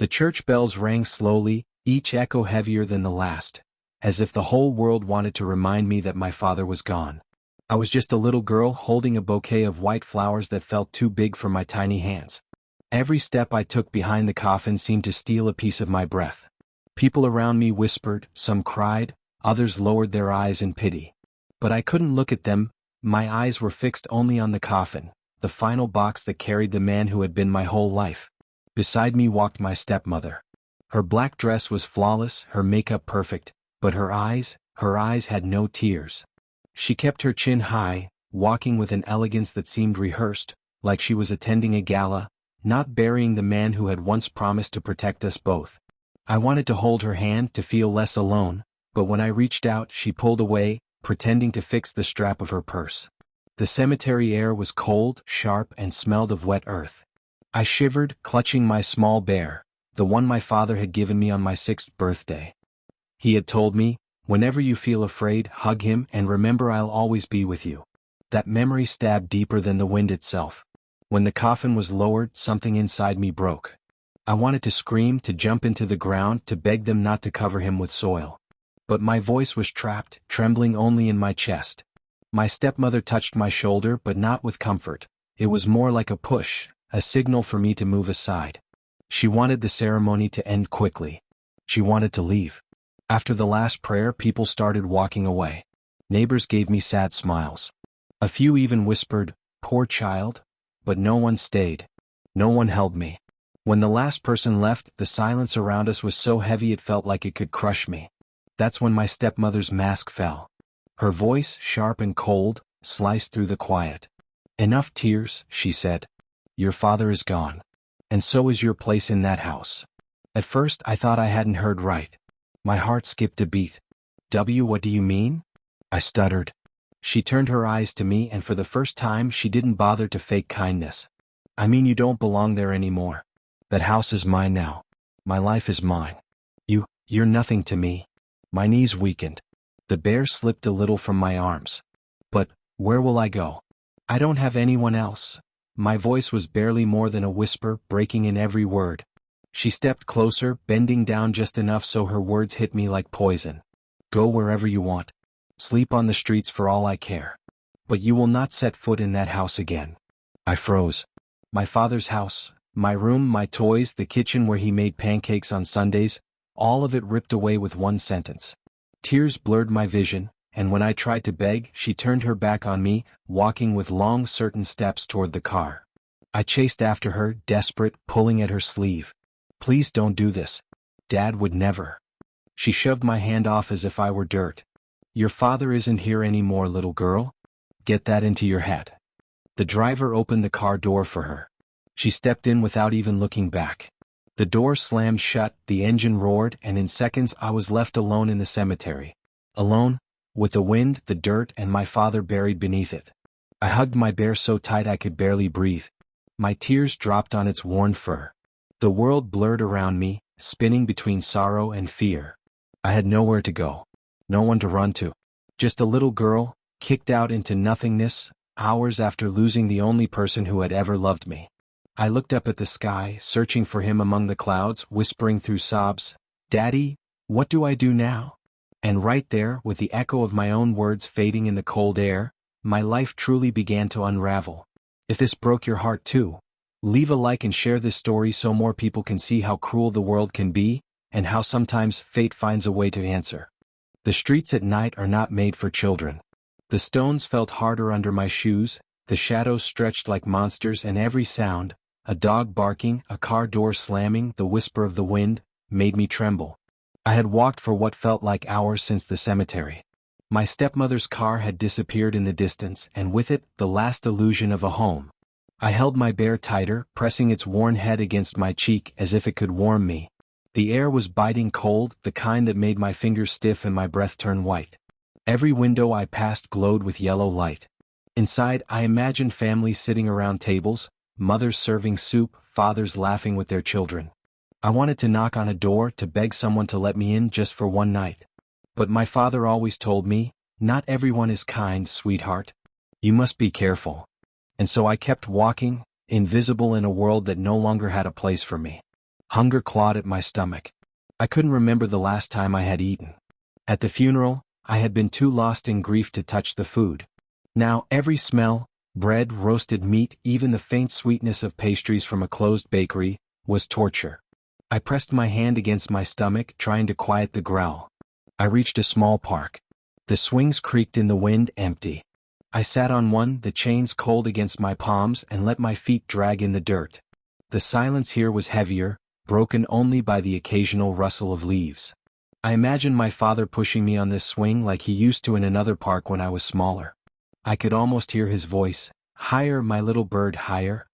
The church bells rang slowly, each echo heavier than the last, as if the whole world wanted to remind me that my father was gone. I was just a little girl holding a bouquet of white flowers that felt too big for my tiny hands. Every step I took behind the coffin seemed to steal a piece of my breath. People around me whispered, some cried, others lowered their eyes in pity. But I couldn't look at them, my eyes were fixed only on the coffin, the final box that carried the man who had been my whole life. Beside me walked my stepmother. Her black dress was flawless, her makeup perfect, but her eyes had no tears. She kept her chin high, walking with an elegance that seemed rehearsed, like she was attending a gala, not burying the man who had once promised to protect us both. I wanted to hold her hand to feel less alone, but when I reached out she pulled away, pretending to fix the strap of her purse. The cemetery air was cold, sharp, and smelled of wet earth. I shivered, clutching my small bear, the one my father had given me on my 6th birthday. He had told me, "Whenever you feel afraid, hug him and remember I'll always be with you." That memory stabbed deeper than the wind itself. When the coffin was lowered, something inside me broke. I wanted to scream, to jump into the ground, to beg them not to cover him with soil. But my voice was trapped, trembling only in my chest. My stepmother touched my shoulder, but not with comfort. It was more like a push, a signal for me to move aside. She wanted the ceremony to end quickly. She wanted to leave. After the last prayer, people started walking away. Neighbors gave me sad smiles. A few even whispered, "Poor child," but no one stayed. No one held me. When the last person left, the silence around us was so heavy it felt like it could crush me. That's when my stepmother's mask fell. Her voice, sharp and cold, sliced through the quiet. "Enough tears," she said. "Your father is gone. And so is your place in that house." At first I thought I hadn't heard right. My heart skipped a beat. What do you mean?" I stuttered. She turned her eyes to me, and for the first time she didn't bother to fake kindness. "I mean you don't belong there anymore. That house is mine now. My life is mine. You're nothing to me." My knees weakened. The bear slipped a little from my arms. "But where will I go? I don't have anyone else." My voice was barely more than a whisper, breaking in every word. She stepped closer, bending down just enough so her words hit me like poison. "Go wherever you want. Sleep on the streets for all I care. But you will not set foot in that house again." I froze. My father's house, my room, my toys, the kitchen where he made pancakes on Sundays, all of it ripped away with one sentence. Tears blurred my vision, and when I tried to beg, she turned her back on me, walking with long, certain steps toward the car. I chased after her, desperate, pulling at her sleeve. "Please don't do this. Dad would never." She shoved my hand off as if I were dirt. "Your father isn't here anymore, little girl. Get that into your head." The driver opened the car door for her. She stepped in without even looking back. The door slammed shut, the engine roared, and in seconds I was left alone in the cemetery. Alone, with the wind, the dirt, and my father buried beneath it. I hugged my bear so tight I could barely breathe. My tears dropped on its worn fur. The world blurred around me, spinning between sorrow and fear. I had nowhere to go. No one to run to. Just a little girl, kicked out into nothingness, hours after losing the only person who had ever loved me. I looked up at the sky, searching for him among the clouds, whispering through sobs, "Daddy, what do I do now?" And right there, with the echo of my own words fading in the cold air, my life truly began to unravel. If this broke your heart too, leave a like and share this story so more people can see how cruel the world can be, and how sometimes fate finds a way to answer. The streets at night are not made for children. The stones felt harder under my shoes, the shadows stretched like monsters, and every sound, a dog barking, a car door slamming, the whisper of the wind, made me tremble. I had walked for what felt like hours since the cemetery. My stepmother's car had disappeared in the distance, and with it, the last illusion of a home. I held my bear tighter, pressing its worn head against my cheek as if it could warm me. The air was biting cold, the kind that made my fingers stiff and my breath turn white. Every window I passed glowed with yellow light. Inside, I imagined families sitting around tables, mothers serving soup, fathers laughing with their children. I wanted to knock on a door, to beg someone to let me in just for one night. But my father always told me, "Not everyone is kind, sweetheart. You must be careful." And so I kept walking, invisible in a world that no longer had a place for me. Hunger clawed at my stomach. I couldn't remember the last time I had eaten. At the funeral, I had been too lost in grief to touch the food. Now every smell, bread, roasted meat, even the faint sweetness of pastries from a closed bakery, was torture. I pressed my hand against my stomach, trying to quiet the growl. I reached a small park. The swings creaked in the wind, empty. I sat on one, the chains cold against my palms, and let my feet drag in the dirt. The silence here was heavier, broken only by the occasional rustle of leaves. I imagined my father pushing me on this swing like he used to in another park when I was smaller. I could almost hear his voice, "Higher, my little bird, higher."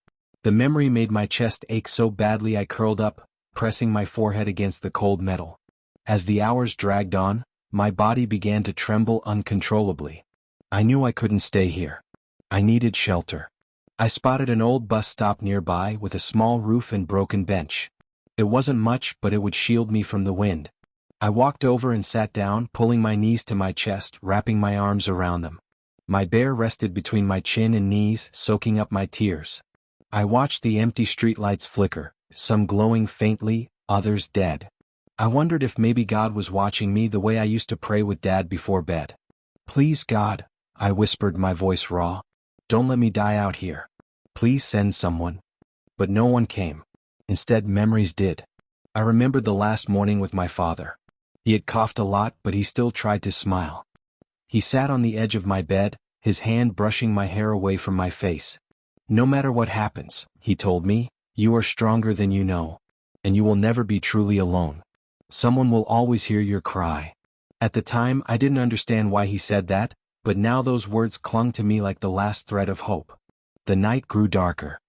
The memory made my chest ache so badly I curled up, pressing my forehead against the cold metal. As the hours dragged on, my body began to tremble uncontrollably. I knew I couldn't stay here. I needed shelter. I spotted an old bus stop nearby with a small roof and broken bench. It wasn't much, but it would shield me from the wind. I walked over and sat down, pulling my knees to my chest, wrapping my arms around them. My bare rested between my chin and knees, soaking up my tears. I watched the empty streetlights flicker, some glowing faintly, others dead. I wondered if maybe God was watching me the way I used to pray with Dad before bed. "Please, God," I whispered, my voice raw. "Don't let me die out here. Please send someone." But no one came. Instead, memories did. I remembered the last morning with my father. He had coughed a lot, but he still tried to smile. He sat on the edge of my bed, his hand brushing my hair away from my face. "No matter what happens," he told me, "you are stronger than you know. And you will never be truly alone. Someone will always hear your cry." At the time, I didn't understand why he said that, but now those words clung to me like the last thread of hope. The night grew darker.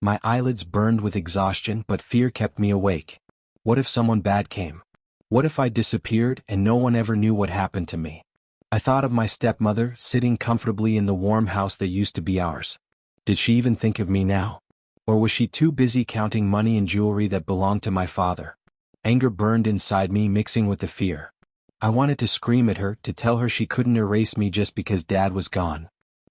My eyelids burned with exhaustion, but fear kept me awake. What if someone bad came? What if I disappeared and no one ever knew what happened to me? I thought of my stepmother, sitting comfortably in the warm house that used to be ours. Did she even think of me now? Or was she too busy counting money and jewelry that belonged to my father? Anger burned inside me, mixing with the fear. I wanted to scream at her, to tell her she couldn't erase me just because Dad was gone.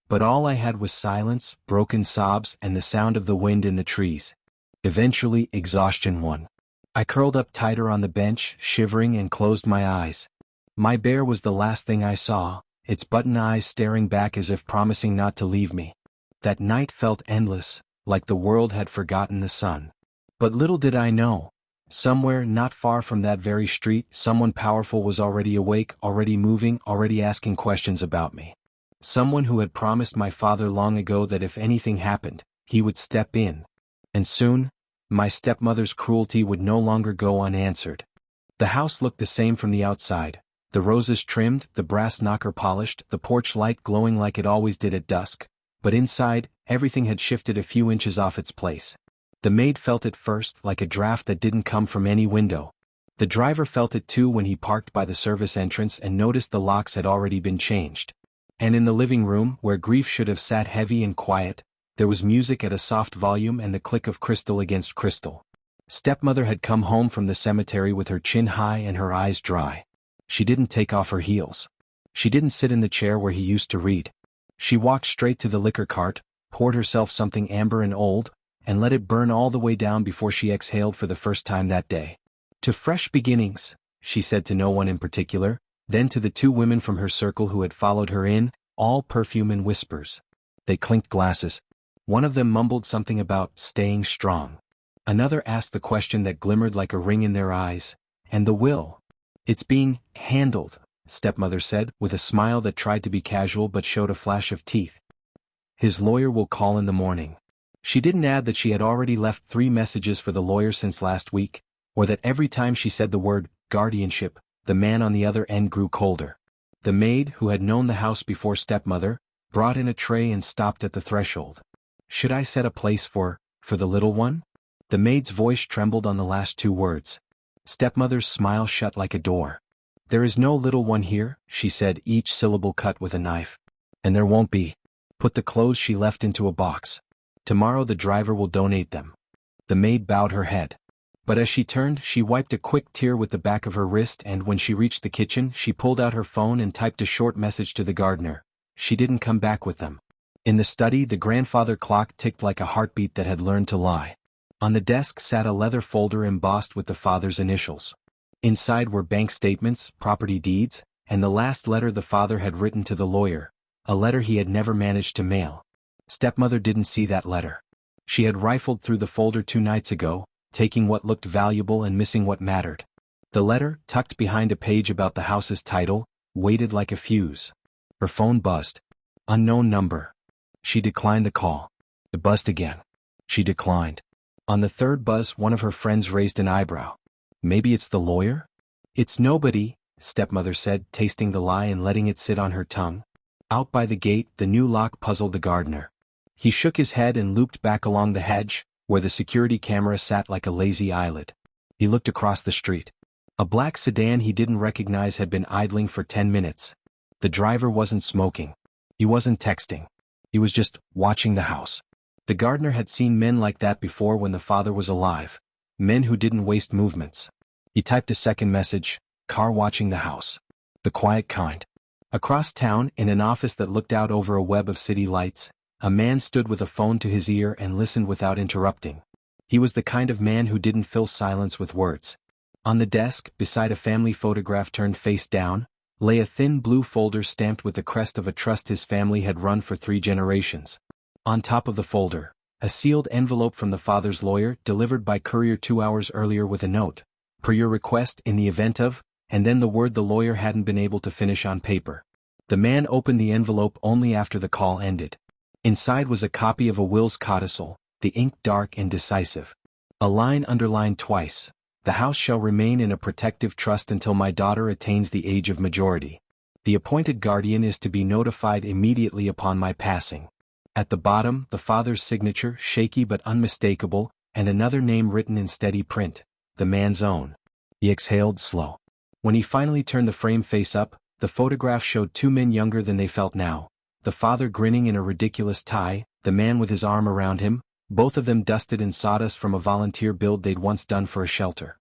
But all I had was silence, broken sobs, and the sound of the wind in the trees. Eventually, exhaustion won. I curled up tighter on the bench, shivering, and closed my eyes. My bear was the last thing I saw, its button eyes staring back as if promising not to leave me. That night felt endless, like the world had forgotten the sun. But little did I know, somewhere not far from that very street, someone powerful was already awake, already moving, already asking questions about me. Someone who had promised my father long ago that if anything happened, he would step in. And soon, my stepmother's cruelty would no longer go unanswered. The house looked the same from the outside, the roses trimmed, the brass knocker polished, the porch light glowing like it always did at dusk. But inside, everything had shifted a few inches off its place. The maid felt it first, like a draft that didn't come from any window. The driver felt it too when he parked by the service entrance and noticed the locks had already been changed. And in the living room, where grief should have sat heavy and quiet, there was music at a soft volume and the click of crystal against crystal. Stepmother had come home from the cemetery with her chin high and her eyes dry. She didn't take off her heels. She didn't sit in the chair where he used to read. She walked straight to the liquor cart, poured herself something amber and old, and let it burn all the way down before she exhaled for the first time that day. "To fresh beginnings," she said to no one in particular, then to the two women from her circle who had followed her in, all perfume and whispers. They clinked glasses. One of them mumbled something about staying strong. Another asked the question that glimmered like a ring in their eyes, "And the will?" "It's being handled," stepmother said, with a smile that tried to be casual but showed a flash of teeth. "His lawyer will call in the morning." She didn't add that she had already left 3 messages for the lawyer since last week, or that every time she said the word guardianship, the man on the other end grew colder. The maid, who had known the house before stepmother, brought in a tray and stopped at the threshold. "Should I set a place for the little one?" The maid's voice trembled on the last 2 words. Stepmother's smile shut like a door. "There is no little one here," she said, each syllable cut with a knife. "And there won't be." Put the clothes she left into a box. "Tomorrow the driver will donate them." The maid bowed her head. But as she turned, she wiped a quick tear with the back of her wrist, and when she reached the kitchen, she pulled out her phone and typed a short message to the gardener. She didn't come back with them. In the study, the grandfather clock ticked like a heartbeat that had learned to lie. On the desk sat a leather folder embossed with the father's initials. Inside were bank statements, property deeds, and the last letter the father had written to the lawyer, a letter he had never managed to mail. Stepmother didn't see that letter. She had rifled through the folder 2 nights ago, taking what looked valuable and missing what mattered. The letter, tucked behind a page about the house's title, waited like a fuse. Her phone buzzed. Unknown number. She declined the call. It buzzed again. She declined. On the third buzz, one of her friends raised an eyebrow. Maybe it's the lawyer? It's nobody, Stepmother said, tasting the lie and letting it sit on her tongue. Out by the gate, the new lock puzzled the gardener. He shook his head and looped back along the hedge, where the security camera sat like a lazy eyelid. He looked across the street. A black sedan he didn't recognize had been idling for 10 minutes. The driver wasn't smoking. He wasn't texting. He was just watching the house. The gardener had seen men like that before when the father was alive. Men who didn't waste movements. He typed a second message, car watching the house. The quiet kind. Across town, in an office that looked out over a web of city lights, a man stood with a phone to his ear and listened without interrupting. He was the kind of man who didn't fill silence with words. On the desk, beside a family photograph turned face down, lay a thin blue folder stamped with the crest of a trust his family had run for 3 generations. On top of the folder, a sealed envelope from the father's lawyer delivered by courier 2 hours earlier with a note, per your request in the event of, and then the word the lawyer hadn't been able to finish on paper. The man opened the envelope only after the call ended. Inside was a copy of a will's codicil, the ink dark and decisive. A line underlined twice. The house shall remain in a protective trust until my daughter attains the age of majority. The appointed guardian is to be notified immediately upon my passing. At the bottom, the father's signature, shaky but unmistakable, and another name written in steady print, the man's own. He exhaled slow. When he finally turned the frame face up, the photograph showed 2 men younger than they felt now. The father grinning in a ridiculous tie, the man with his arm around him, both of them dusted in sawdust from a volunteer build they'd once done for a shelter.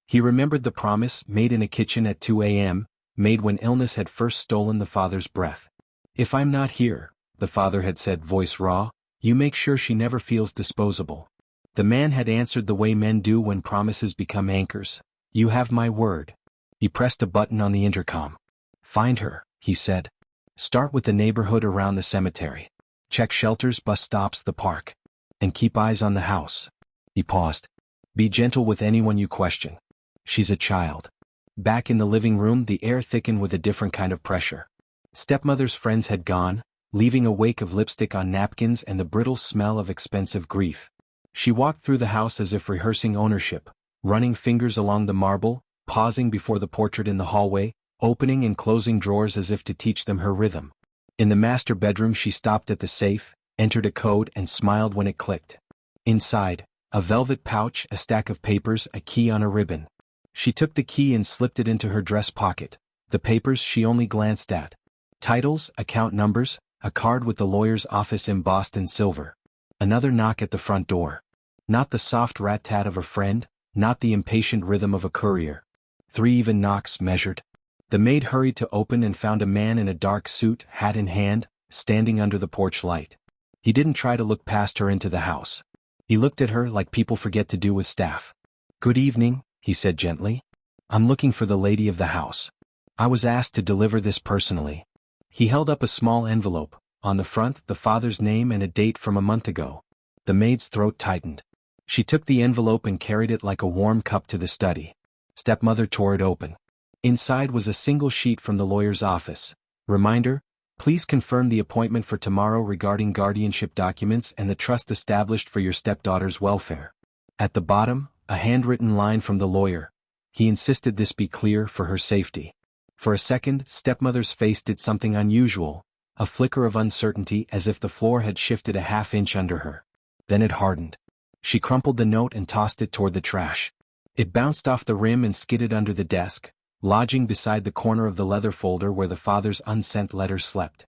He remembered the promise, made in a kitchen at 2 a.m., made when illness had first stolen the father's breath. If I'm not here, the father had said, voice raw, you make sure she never feels disposable. The man had answered the way men do when promises become anchors. You have my word. He pressed a button on the intercom. Find her, he said. Start with the neighborhood around the cemetery. Check shelters, bus stops, the park. And keep eyes on the house. He paused. Be gentle with anyone you question. She's a child. Back in the living room, the air thickened with a different kind of pressure. Stepmother's friends had gone, leaving a wake of lipstick on napkins and the brittle smell of expensive grief. She walked through the house as if rehearsing ownership, running fingers along the marble, pausing before the portrait in the hallway, opening and closing drawers as if to teach them her rhythm. In the master bedroom she stopped at the safe, entered a code and smiled when it clicked. Inside, a velvet pouch, a stack of papers, a key on a ribbon. She took the key and slipped it into her dress pocket. The papers she only glanced at. Titles, account numbers, a card with the lawyer's office embossed in silver. Another knock at the front door. Not the soft rat-tat of a friend, not the impatient rhythm of a courier. 3 even knocks, measured. The maid hurried to open and found a man in a dark suit, hat in hand, standing under the porch light. He didn't try to look past her into the house. He looked at her like people forget to do with staff. Good evening, he said gently. I'm looking for the lady of the house. I was asked to deliver this personally. He held up a small envelope. On the front, the father's name and a date from a month ago. The maid's throat tightened. She took the envelope and carried it like a warm cup to the study. Stepmother tore it open. Inside was a single sheet from the lawyer's office. Reminder, please confirm the appointment for tomorrow regarding guardianship documents and the trust established for your stepdaughter's welfare. At the bottom, a handwritten line from the lawyer. He insisted this be clear for her safety. For a second, Stepmother's face did something unusual, a flicker of uncertainty as if the floor had shifted a half-inch under her. Then it hardened. She crumpled the note and tossed it toward the trash. It bounced off the rim and skidded under the desk, lodging beside the corner of the leather folder where the father's unsent letters slept.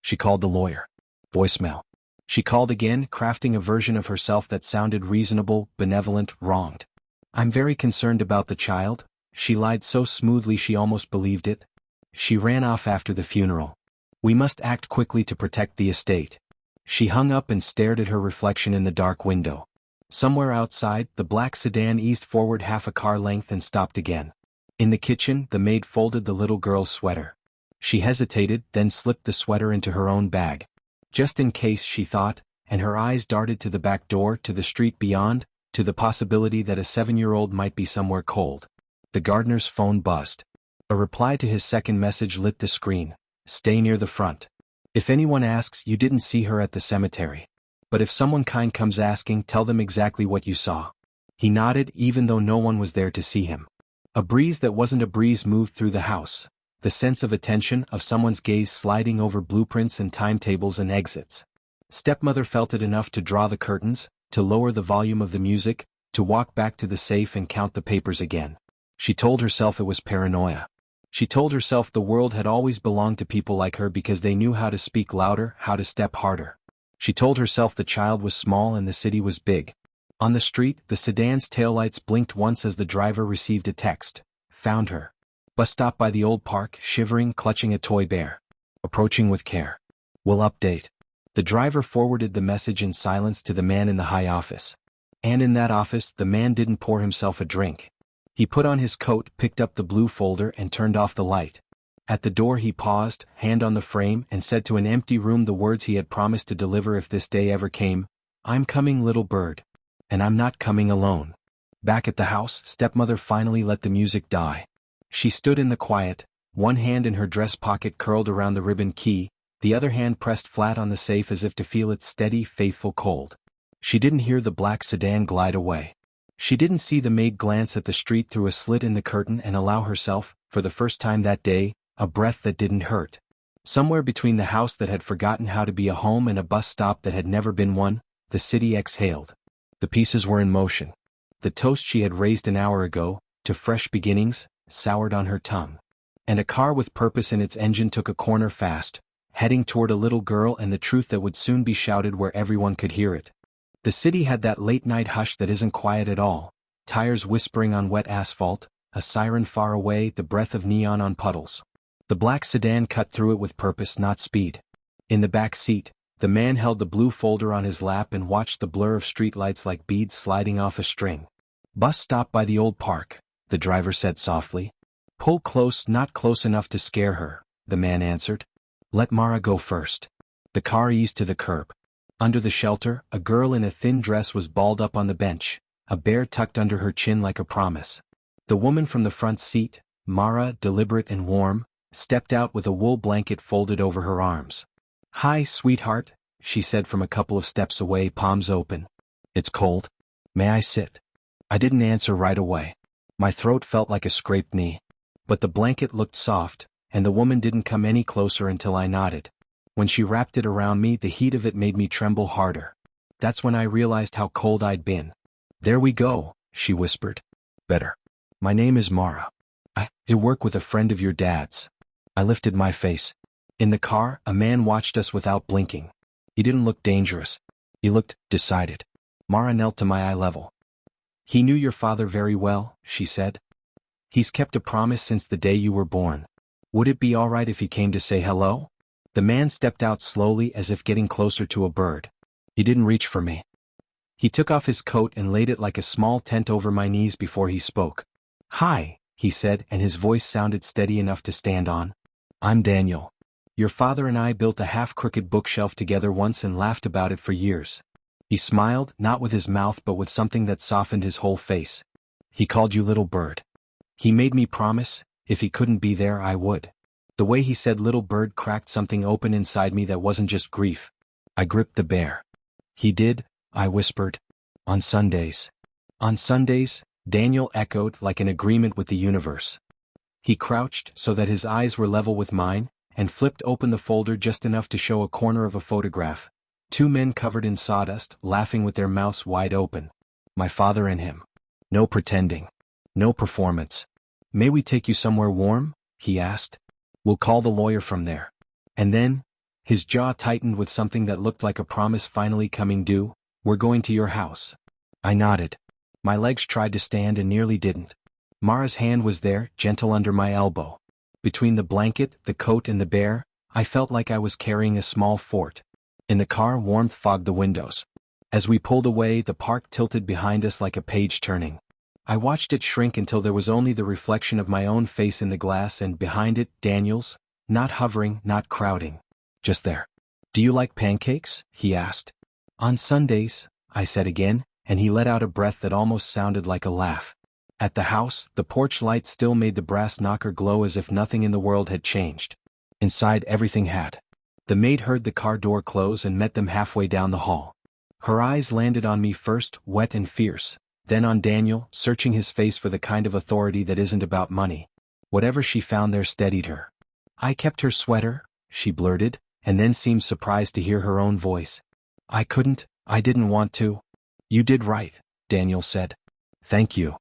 She called the lawyer. Voicemail. She called again, crafting a version of herself that sounded reasonable, benevolent, wronged. I'm very concerned about the child. She lied so smoothly she almost believed it. She ran off after the funeral. We must act quickly to protect the estate. She hung up and stared at her reflection in the dark window. Somewhere outside, the black sedan eased forward half a car length and stopped again. In the kitchen, the maid folded the little girl's sweater. She hesitated, then slipped the sweater into her own bag. Just in case, she thought, and her eyes darted to the back door, to the street beyond, to the possibility that a 7-year-old might be somewhere cold. The gardener's phone buzzed. A reply to his second message lit the screen. Stay near the front. If anyone asks, you didn't see her at the cemetery. But if someone kind comes asking, tell them exactly what you saw. He nodded, even though no one was there to see him. A breeze that wasn't a breeze moved through the house. The sense of attention, of someone's gaze sliding over blueprints and timetables and exits. Stepmother felt it enough to draw the curtains, to lower the volume of the music, to walk back to the safe and count the papers again. She told herself it was paranoia. She told herself the world had always belonged to people like her because they knew how to speak louder, how to step harder. She told herself the child was small and the city was big. On the street, the sedan's taillights blinked once as the driver received a text. Found her. Bus stop by the old park, shivering, clutching a toy bear. Approaching with care. Will update. The driver forwarded the message in silence to the man in the high office. And in that office, the man didn't pour himself a drink. He put on his coat, picked up the blue folder and turned off the light. At the door he paused, hand on the frame, and said to an empty room the words he had promised to deliver if this day ever came. I'm coming, little bird. And I'm not coming alone. Back at the house, stepmother finally let the music die. She stood in the quiet, one hand in her dress pocket curled around the ribbon key, the other hand pressed flat on the safe as if to feel its steady, faithful cold. She didn't hear the black sedan glide away. She didn't see the maid glance at the street through a slit in the curtain and allow herself, for the first time that day, a breath that didn't hurt. Somewhere between the house that had forgotten how to be a home and a bus stop that had never been one, the city exhaled. The pieces were in motion. The toast she had raised an hour ago, to fresh beginnings, soured on her tongue. And a car with purpose in its engine took a corner fast, heading toward a little girl and the truth that would soon be shouted where everyone could hear it. The city had that late-night hush that isn't quiet at all, tires whispering on wet asphalt, a siren far away, the breath of neon on puddles. The black sedan cut through it with purpose, not speed. In the back seat, the man held the blue folder on his lap and watched the blur of streetlights like beads sliding off a string. Bus stop by the old park, the driver said softly. Pull close, not close enough to scare her, the man answered. Let Mara go first. The car eased to the curb. Under the shelter, a girl in a thin dress was balled up on the bench, a bear tucked under her chin like a promise. The woman from the front seat, Mara, deliberate and warm, stepped out with a wool blanket folded over her arms. Hi, sweetheart, she said from a couple of steps away, palms open. It's cold. May I sit? I didn't answer right away. My throat felt like a scraped knee. But the blanket looked soft, and the woman didn't come any closer until I nodded. When she wrapped it around me, the heat of it made me tremble harder. That's when I realized how cold I'd been. There we go, she whispered. Better. My name is Mara. I work with a friend of your dad's. I lifted my face. In the car, a man watched us without blinking. He didn't look dangerous. He looked decided. Mara knelt to my eye level. He knew your father very well, she said. He's kept a promise since the day you were born. Would it be all right if he came to say hello? The man stepped out slowly as if getting closer to a bird. He didn't reach for me. He took off his coat and laid it like a small tent over my knees before he spoke. Hi, he said, and his voice sounded steady enough to stand on. I'm Daniel. Your father and I built a half-crooked bookshelf together once and laughed about it for years. He smiled, not with his mouth but with something that softened his whole face. He called you little bird. He made me promise, if he couldn't be there I would. The way he said little bird cracked something open inside me that wasn't just grief. I gripped the bear. He did, I whispered. On Sundays. On Sundays, Daniel echoed like an agreement with the universe. He crouched so that his eyes were level with mine, and flipped open the folder just enough to show a corner of a photograph. 2 men covered in sawdust, laughing with their mouths wide open. My father and him. No pretending. No performance. May we take you somewhere warm? He asked. We'll call the lawyer from there. And then, his jaw tightened with something that looked like a promise finally coming due. We're going to your house. I nodded. My legs tried to stand and nearly didn't. Mara's hand was there, gentle under my elbow. Between the blanket, the coat and the bear, I felt like I was carrying a small fort. In the car, warmth fogged the windows. As we pulled away, the park tilted behind us like a page turning. I watched it shrink until there was only the reflection of my own face in the glass, and behind it, Daniel's, not hovering, not crowding. Just there. "Do you like pancakes?" he asked. "On Sundays," I said again, and he let out a breath that almost sounded like a laugh. At the house, the porch light still made the brass knocker glow as if nothing in the world had changed. Inside, everything had. The maid heard the car door close and met them halfway down the hall. Her eyes landed on me first, wet and fierce, then on Daniel, searching his face for the kind of authority that isn't about money. Whatever she found there steadied her. "I kept her sweater," she blurted, and then seemed surprised to hear her own voice. I didn't want to." "You did right," Daniel said. "Thank you."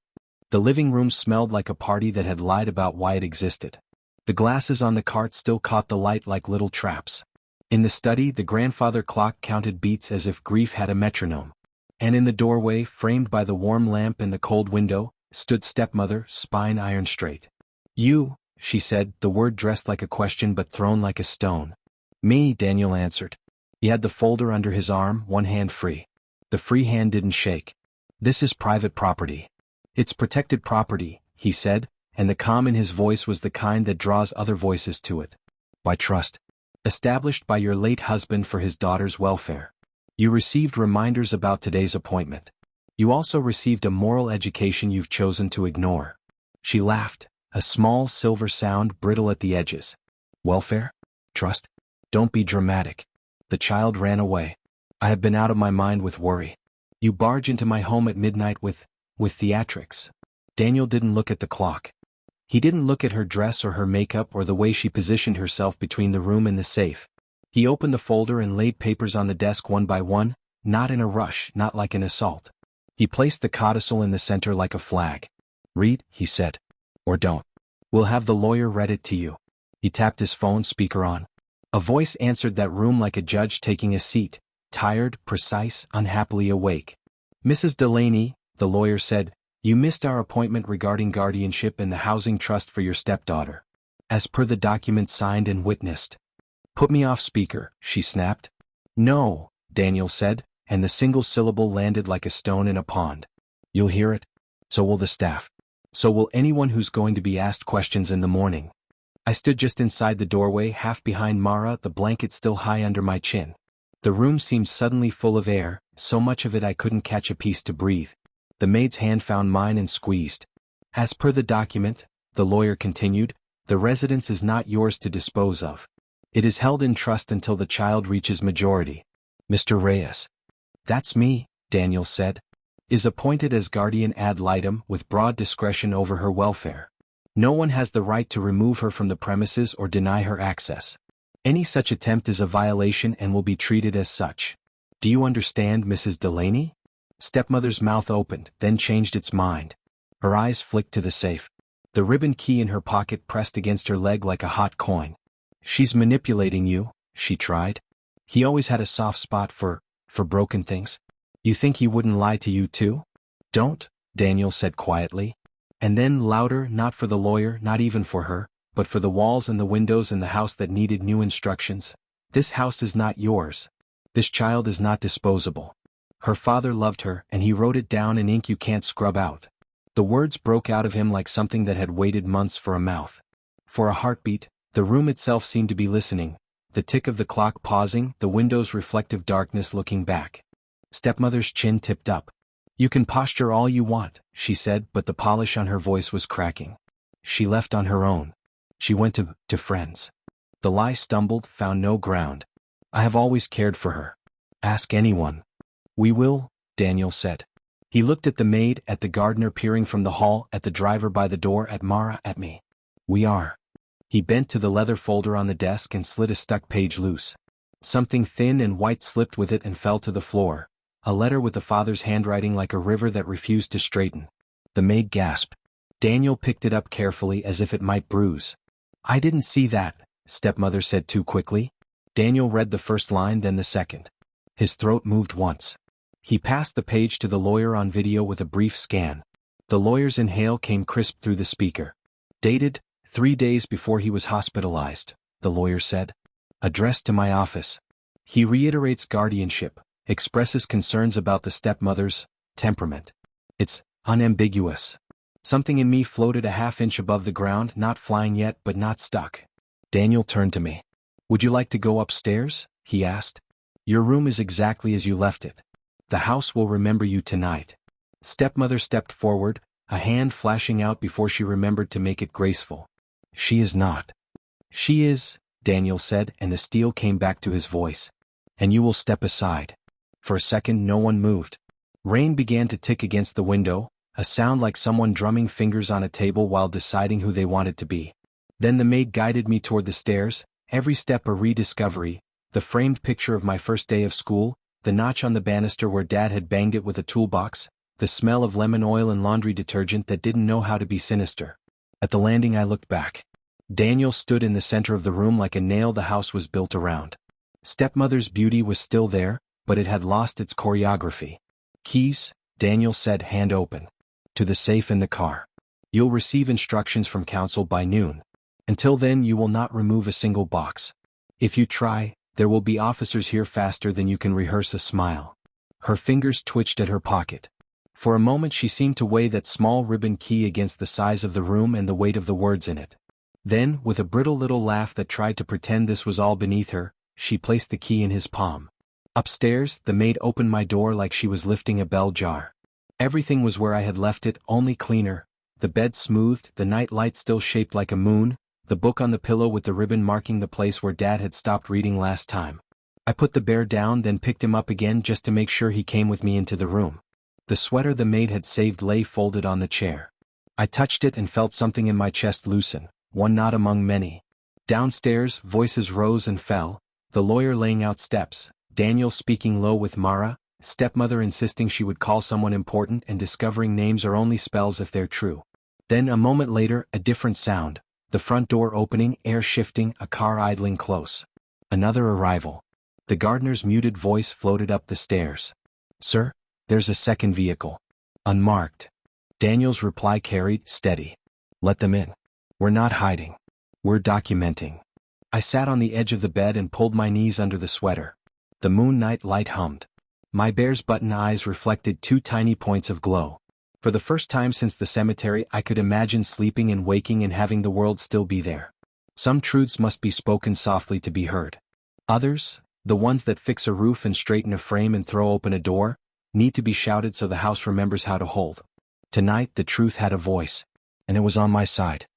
The living room smelled like a party that had lied about why it existed. The glasses on the cart still caught the light like little traps. In the study, the grandfather clock counted beats as if grief had a metronome. And in the doorway, framed by the warm lamp and the cold window, stood stepmother, spine iron straight. "You," she said, the word dressed like a question but thrown like a stone. "Me," Daniel answered. He had the folder under his arm, one hand free. The free hand didn't shake. "This is private property." "It's protected property," he said, and the calm in his voice was the kind that draws other voices to it. "By trust. Established by your late husband for his daughter's welfare. You received reminders about today's appointment. You also received a moral education you've chosen to ignore." She laughed, a small silver sound brittle at the edges. "Welfare? Trust? Don't be dramatic." The child ran away. "I have been out of my mind with worry. You barge into my home at midnight with theatrics." Daniel didn't look at the clock. He didn't look at her dress or her makeup or the way she positioned herself between the room and the safe. He opened the folder and laid papers on the desk one by one, not in a rush, not like an assault. He placed the codicil in the center like a flag. "Read," he said. "Or don't. We'll have the lawyer read it to you." He tapped his phone speaker on. A voice answered that room like a judge taking a seat, tired, precise, unhappily awake. "Mrs. Delaney," the lawyer said, "you missed our appointment regarding guardianship and the housing trust for your stepdaughter. As per the documents signed and witnessed." "Put me off speaker," she snapped. "No," Daniel said, and the single syllable landed like a stone in a pond. "You'll hear it. So will the staff. So will anyone who's going to be asked questions in the morning." I stood just inside the doorway, half behind Mara, the blanket still high under my chin. The room seemed suddenly full of air, so much of it I couldn't catch a piece to breathe. The maid's hand found mine and squeezed. "As per the document," the lawyer continued, "the residence is not yours to dispose of. It is held in trust until the child reaches majority. Mr. Reyes." "That's me," Daniel said. "Is appointed as guardian ad litem with broad discretion over her welfare. No one has the right to remove her from the premises or deny her access. Any such attempt is a violation and will be treated as such. Do you understand, Mrs. Delaney?" Stepmother's mouth opened, then changed its mind. Her eyes flicked to the safe. The ribbon key in her pocket pressed against her leg like a hot coin. "She's manipulating you," she tried. "He always had a soft spot for broken things. You think he wouldn't lie to you too?" "Don't," Daniel said quietly. And then louder, not for the lawyer, not even for her, but for the walls and the windows in the house that needed new instructions. "This house is not yours. This child is not disposable. Her father loved her, and he wrote it down in ink you can't scrub out." The words broke out of him like something that had waited months for a mouth. For a heartbeat, the room itself seemed to be listening, the tick of the clock pausing, the window's reflective darkness looking back. Stepmother's chin tipped up. "You can posture all you want," she said, but the polish on her voice was cracking. She left on her own. She went to friends. The lie stumbled, found no ground. "I have always cared for her. Ask anyone." "We will," Daniel said. He looked at the maid, at the gardener peering from the hall, at the driver by the door, at Mara, at me. "We are." He bent to the leather folder on the desk and slid a stuck page loose. Something thin and white slipped with it and fell to the floor. A letter with the father's handwriting like a river that refused to straighten. The maid gasped. Daniel picked it up carefully as if it might bruise. "I didn't see that," stepmother said too quickly. Daniel read the first line, then the second. His throat moved once. He passed the page to the lawyer on video with a brief scan. The lawyer's inhale came crisp through the speaker. "Dated, 3 days before he was hospitalized," the lawyer said. "Addressed to my office. He reiterates guardianship, expresses concerns about the stepmother's temperament. It's unambiguous. Something in me floated a half-inch above the ground, not flying yet but not stuck. Daniel turned to me. "Would you like to go upstairs?" he asked. "Your room is exactly as you left it. The house will remember you tonight." Stepmother stepped forward, a hand flashing out before she remembered to make it graceful. "She is not." "She is," Daniel said, and the steel came back to his voice. "And you will step aside." For a second no one moved. Rain began to tick against the window, a sound like someone drumming fingers on a table while deciding who they wanted to be. Then the maid guided me toward the stairs, every step a rediscovery, the framed picture of my first day of school, the notch on the banister where Dad had banged it with a toolbox, the smell of lemon oil and laundry detergent that didn't know how to be sinister. At the landing I looked back. Daniel stood in the center of the room like a nail the house was built around. Stepmother's beauty was still there, but it had lost its choreography. "Keys," Daniel said, hand open. "To the safe in the car. You'll receive instructions from council by noon. Until then you will not remove a single box. If you try, there will be officers here faster than you can rehearse a smile." Her fingers twitched at her pocket. For a moment she seemed to weigh that small ribbon key against the size of the room and the weight of the words in it. Then, with a brittle little laugh that tried to pretend this was all beneath her, she placed the key in his palm. Upstairs, the maid opened my door like she was lifting a bell jar. Everything was where I had left it, only cleaner. The bed smoothed, the night light still shaped like a moon, the book on the pillow with the ribbon marking the place where Dad had stopped reading last time. I put the bear down, then picked him up again just to make sure he came with me into the room. The sweater the maid had saved lay folded on the chair. I touched it and felt something in my chest loosen, one knot among many. Downstairs, voices rose and fell, the lawyer laying out steps, Daniel speaking low with Mara, stepmother insisting she would call someone important and discovering names are only spells if they're true. Then a moment later, a different sound, the front door opening, air shifting, a car idling close. Another arrival. The gardener's muted voice floated up the stairs. "Sir, there's a second vehicle. Unmarked." Daniel's reply carried, "Steady. Let them in. We're not hiding. We're documenting." I sat on the edge of the bed and pulled my knees under the sweater. The moon night light hummed. My bear's button eyes reflected 2 tiny points of glow. For the first time since the cemetery I could imagine sleeping and waking and having the world still be there. Some truths must be spoken softly to be heard. Others, the ones that fix a roof and straighten a frame and throw open a door, need to be shouted so the house remembers how to hold. Tonight the truth had a voice, and it was on my side.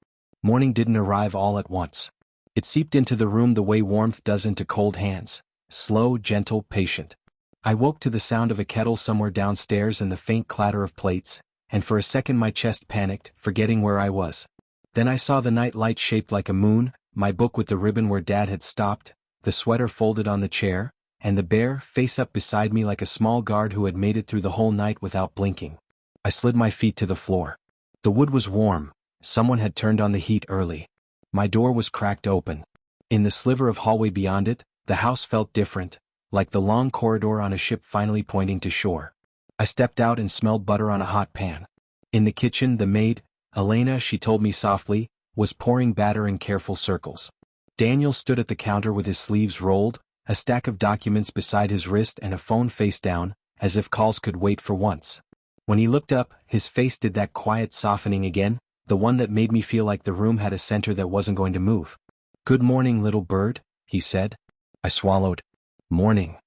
Morning didn't arrive all at once. It seeped into the room the way warmth does into cold hands, slow, gentle, patient. I woke to the sound of a kettle somewhere downstairs and the faint clatter of plates, and for a second my chest panicked, forgetting where I was. Then I saw the night light shaped like a moon, my book with the ribbon where Dad had stopped, the sweater folded on the chair, and the bear, face up beside me like a small guard who had made it through the whole night without blinking. I slid my feet to the floor. The wood was warm. Someone had turned on the heat early. My door was cracked open. In the sliver of hallway beyond it, the house felt different, like the long corridor on a ship finally pointing to shore. I stepped out and smelled butter on a hot pan. In the kitchen, the maid, Elena, she told me softly, was pouring batter in careful circles. Daniel stood at the counter with his sleeves rolled, a stack of documents beside his wrist and a phone face down, as if calls could wait for once. When he looked up, his face did that quiet softening again, the one that made me feel like the room had a center that wasn't going to move. "Good morning, little bird," he said. I swallowed. "Morning."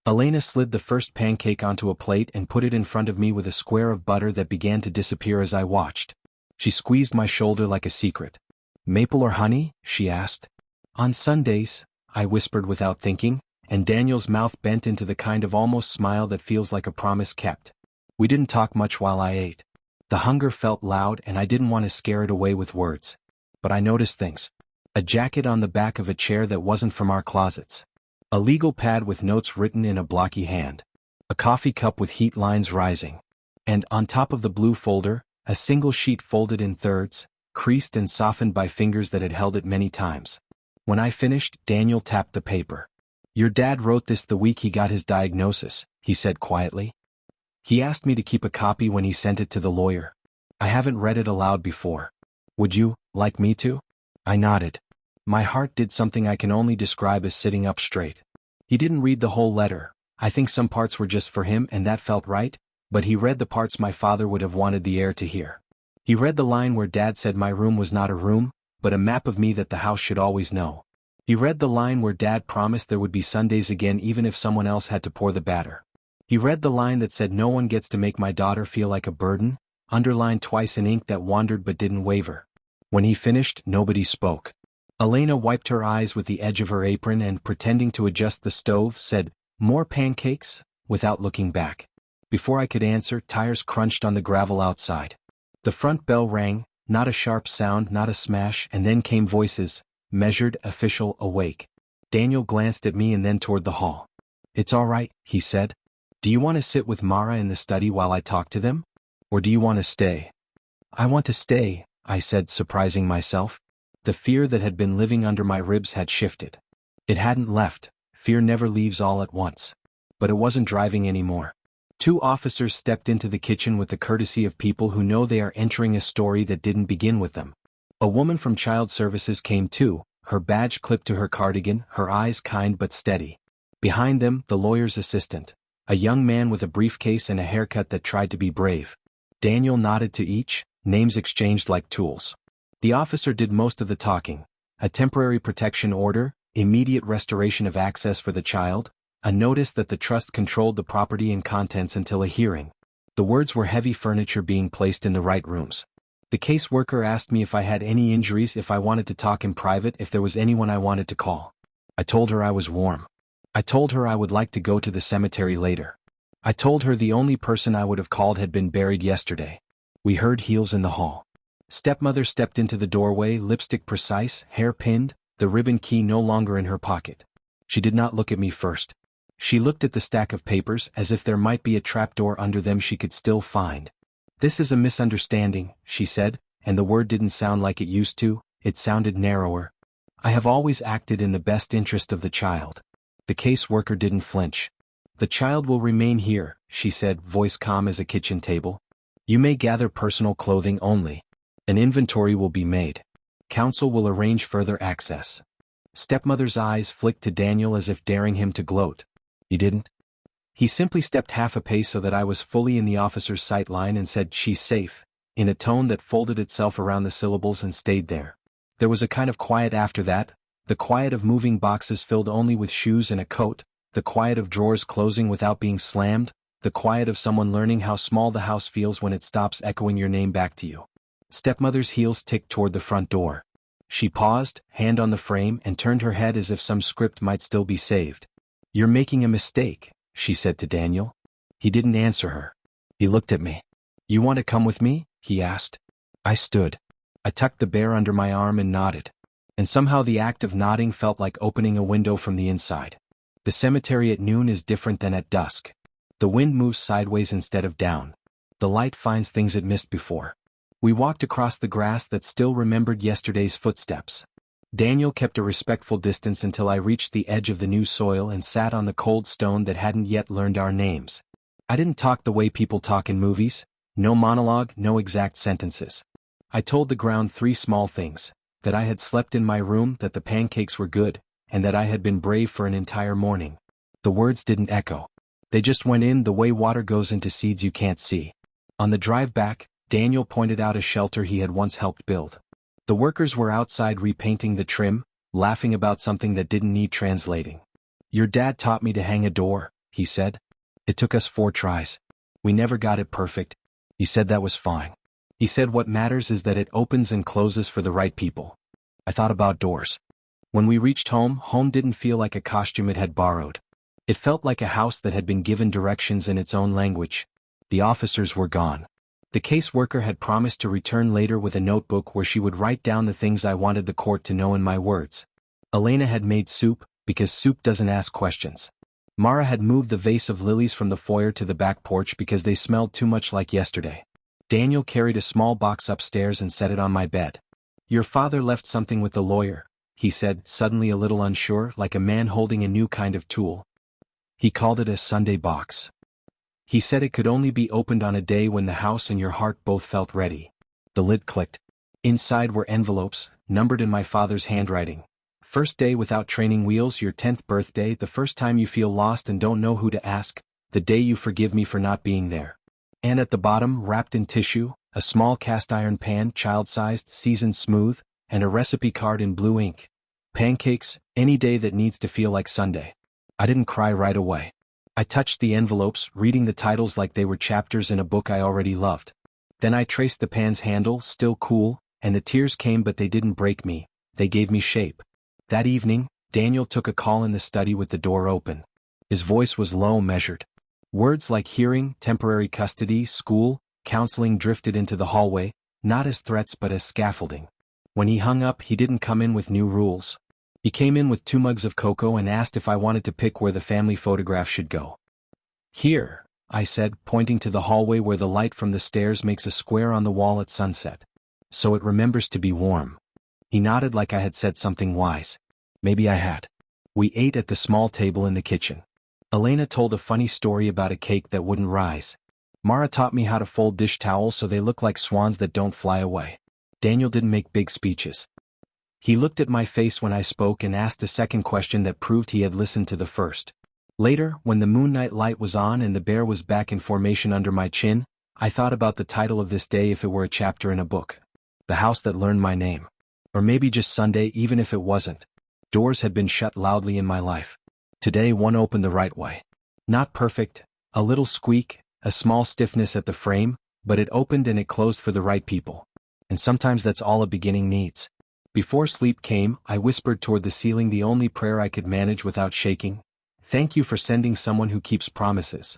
Elena slid the first pancake onto a plate and put it in front of me with a square of butter that began to disappear as I watched. She squeezed my shoulder like a secret. "Maple or honey?" she asked. "On Sundays," I whispered without thinking, and Daniel's mouth bent into the kind of almost smile that feels like a promise kept. We didn't talk much while I ate. The hunger felt loud and I didn't want to scare it away with words. But I noticed things. A jacket on the back of a chair that wasn't from our closets. A legal pad with notes written in a blocky hand. A coffee cup with heat lines rising. And, on top of the blue folder, a single sheet folded in thirds, creased and softened by fingers that had held it many times. When I finished, Daniel tapped the paper. "Your dad wrote this the week he got his diagnosis," he said quietly. "He asked me to keep a copy when he sent it to the lawyer. I haven't read it aloud before. Would you like me to?" I nodded. My heart did something I can only describe as sitting up straight. He didn't read the whole letter, I think some parts were just for him and that felt right, but he read the parts my father would have wanted the heir to hear. He read the line where Dad said my room was not a room, but a map of me that the house should always know. He read the line where Dad promised there would be Sundays again even if someone else had to pour the batter. He read the line that said no one gets to make my daughter feel like a burden, underlined twice in ink that wandered but didn't waver. When he finished, nobody spoke. Elena wiped her eyes with the edge of her apron and, pretending to adjust the stove, said, "More pancakes?" without looking back. Before I could answer, tires crunched on the gravel outside. The front bell rang, not a sharp sound, not a smash, and then came voices, measured, official, awake. Daniel glanced at me and then toward the hall. "It's all right," he said. "Do you want to sit with Mara in the study while I talk to them? Or do you want to stay?" "I want to stay," I said, surprising myself. The fear that had been living under my ribs had shifted. It hadn't left. Fear never leaves all at once. But it wasn't driving anymore. Two officers stepped into the kitchen with the courtesy of people who know they are entering a story that didn't begin with them. A woman from Child Services came too, her badge clipped to her cardigan, her eyes kind but steady. Behind them, the lawyer's assistant, a young man with a briefcase and a haircut that tried to be brave. Daniel nodded to each, names exchanged like tools. The officer did most of the talking. A temporary protection order, immediate restoration of access for the child, a notice that the trust controlled the property and contents until a hearing. The words were heavy furniture being placed in the right rooms. The caseworker asked me if I had any injuries, if I wanted to talk in private, if there was anyone I wanted to call. I told her I was warm. I told her I would like to go to the cemetery later. I told her the only person I would have called had been buried yesterday. We heard heels in the hall. Stepmother stepped into the doorway, lipstick precise, hair pinned, the ribbon key no longer in her pocket. She did not look at me first. She looked at the stack of papers as if there might be a trapdoor under them she could still find. "This is a misunderstanding," she said, and the word didn't sound like it used to, it sounded narrower. "I have always acted in the best interest of the child." The caseworker didn't flinch. "The child will remain here," she said, voice calm as a kitchen table. "You may gather personal clothing only. An inventory will be made. Counsel will arrange further access." Stepmother's eyes flicked to Daniel as if daring him to gloat. "You didn't?" He simply stepped half a pace so that I was fully in the officer's sight line and said, "She's safe," in a tone that folded itself around the syllables and stayed there. There was a kind of quiet after that, the quiet of moving boxes filled only with shoes and a coat, the quiet of drawers closing without being slammed, the quiet of someone learning how small the house feels when it stops echoing your name back to you. Stepmother's heels ticked toward the front door. She paused, hand on the frame, and turned her head as if some script might still be saved. "You're making a mistake," she said to Daniel. He didn't answer her. He looked at me. "You want to come with me?" he asked. I stood. I tucked the bear under my arm and nodded. And somehow the act of nodding felt like opening a window from the inside. The cemetery at noon is different than at dusk. The wind moves sideways instead of down. The light finds things it missed before. We walked across the grass that still remembered yesterday's footsteps. Daniel kept a respectful distance until I reached the edge of the new soil and sat on the cold stone that hadn't yet learned our names. I didn't talk the way people talk in movies, no monologue, no exact sentences. I told the ground 3 small things: that I had slept in my room, that the pancakes were good, and that I had been brave for an entire morning. The words didn't echo. They just went in the way water goes into seeds you can't see. On the drive back, Daniel pointed out a shelter he had once helped build. The workers were outside repainting the trim, laughing about something that didn't need translating. "Your dad taught me to hang a door," he said. "It took us 4 tries. We never got it perfect. He said that was fine. He said what matters is that it opens and closes for the right people." I thought about doors. When we reached home, home didn't feel like a costume it had borrowed. It felt like a house that had been given directions in its own language. The officers were gone. The caseworker had promised to return later with a notebook where she would write down the things I wanted the court to know in my words. Elena had made soup, because soup doesn't ask questions. Mara had moved the vase of lilies from the foyer to the back porch because they smelled too much like yesterday. Daniel carried a small box upstairs and set it on my bed. "Your father left something with the lawyer," he said, suddenly a little unsure, like a man holding a new kind of tool. He called it a Sunday box. He said it could only be opened on a day when the house and your heart both felt ready. The lid clicked. Inside were envelopes, numbered in my father's handwriting. First day without training wheels, your 10th birthday, the first time you feel lost and don't know who to ask, the day you forgive me for not being there. And at the bottom, wrapped in tissue, a small cast iron pan, child-sized, seasoned smooth, and a recipe card in blue ink. Pancakes, any day that needs to feel like Sunday. I didn't cry right away. I touched the envelopes, reading the titles like they were chapters in a book I already loved. Then I traced the pan's handle, still cool, and the tears came, but they didn't break me, they gave me shape. That evening, Daniel took a call in the study with the door open. His voice was low, measured. Words like hearing, temporary custody, school, counseling drifted into the hallway, not as threats but as scaffolding. When he hung up, he didn't come in with new rules. He came in with 2 mugs of cocoa and asked if I wanted to pick where the family photograph should go. Here, I said, pointing to the hallway where the light from the stairs makes a square on the wall at sunset. So it remembers to be warm. He nodded like I had said something wise. Maybe I had. We ate at the small table in the kitchen. Elena told a funny story about a cake that wouldn't rise. Mara taught me how to fold dish towels so they look like swans that don't fly away. Daniel didn't make big speeches. He looked at my face when I spoke and asked a second question that proved he had listened to the first. Later, when the moonlight light was on and the bear was back in formation under my chin, I thought about the title of this day if it were a chapter in a book. The House That Learned My Name. Or maybe just Sunday, even if it wasn't. Doors had been shut loudly in my life. Today one opened the right way. Not perfect, a little squeak, a small stiffness at the frame, but it opened and it closed for the right people. And sometimes that's all a beginning needs. Before sleep came, I whispered toward the ceiling the only prayer I could manage without shaking. Thank you for sending someone who keeps promises.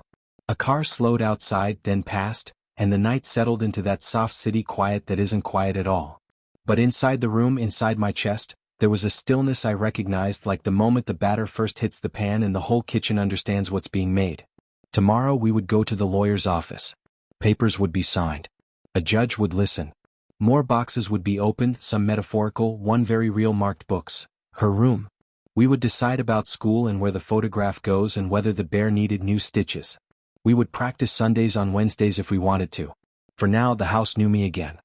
A car slowed outside, then passed, and the night settled into that soft city quiet that isn't quiet at all. But inside the room, inside my chest, there was a stillness I recognized, like the moment the batter first hits the pan and the whole kitchen understands what's being made. Tomorrow we would go to the lawyer's office. Papers would be signed. A judge would listen. More boxes would be opened, some metaphorical, one very real, marked books. Her room. We would decide about school and where the photograph goes and whether the bear needed new stitches. We would practice Sundays on Wednesdays if we wanted to. For now, the house knew me again.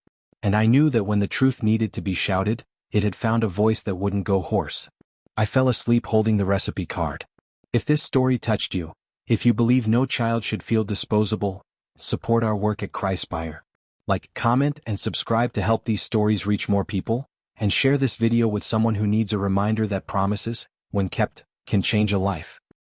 And I knew that when the truth needed to be shouted, it had found a voice that wouldn't go hoarse. I fell asleep holding the recipe card. If this story touched you, if you believe no child should feel disposable, support our work at Christspire. Like, comment, and subscribe to help these stories reach more people, and share this video with someone who needs a reminder that promises, when kept, can change a life.